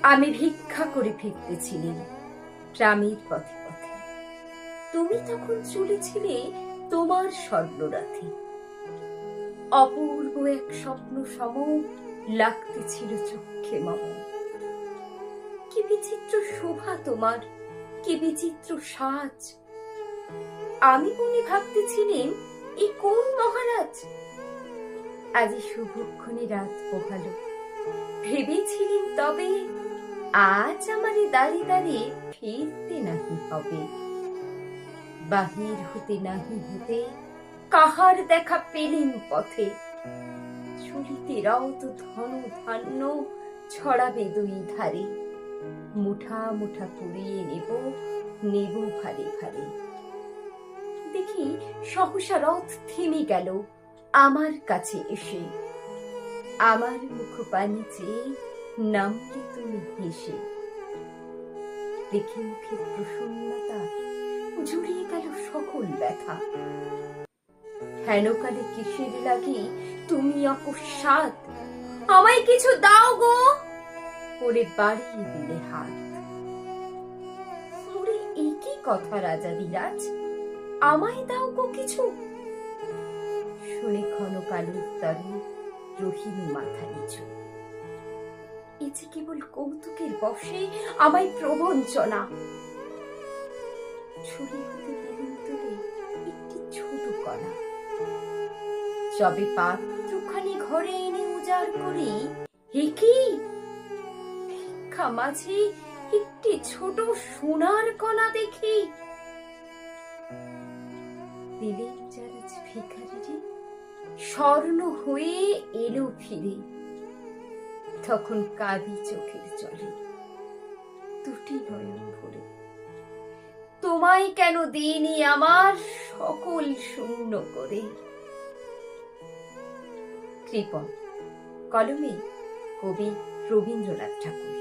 আমি ভিক্ষা করে ফিরতেছিলেন গ্রামের পথে পথে। তুমি তখন চলেছিলে তোমার স্বর্ণরাথে। অপূর্ব এক স্বপ্ন সম লাগতেছিল চক্ষে মম। কি বিচিত্র শোভা তোমার, কি বিচিত্র সাজ! আমি মনে ভাবতেছিলেন এ কোন মহারাজ? আজি শুভক্ষণে রাত পোহালো। ভেবেছিলেন তবে আজ আমারে দাঁড়ি দাঁড়িয়ে ফিরতে নাহি হবে। বাহির হতে নাহি হতে কাহার দেখা পেলেন পথে। চলিতে রত ধন ধান্য ছড়াবে দুই ধারে। মুঠা মুঠা কুড়িয়ে নেব ভারে ভারে। দেখি সহসা রথ থেমে গেল আমার কাছে এসে। আমার মুখ পানে চেয়ে নামলে তুমি হেসে। দেখে মুখের প্রসন্নতা জুড়িয়ে গেল সকল ব্যথা। হেনকালে কিসের লাগি তুমি অকস্মাৎ আমায় কিছু দাও গো করে বাড়িয়ে দিলে হাত। ওরে একই কথা রাজা বিরাজ, আমায় দাও গো কিছু। শুনে ক্ষণকালের তরে রহিল মাথা নিচু। এ যে কেবল কৌতুকের বশে আমায় প্রবঞ্চনা। ছুরি হতে দিলেন তুলে একটি ছোট কণা। যবে পাত্রখানি ঘরে এনে উজাড় করি, হে কি ভিক্ষা মাঝে একটি ছোট সোনার কণা দেখি। দিলেন যারা ভিখারিরে স্বর্ণ হয়ে এলো ফিরে। তখন কাঁদি চোখের জলে দুটি নয়ন ভরে। তোমায় কেন দিইনি আমার সকল শূন্য করে। কৃপণ, কলমে কবি রবীন্দ্রনাথ ঠাকুর।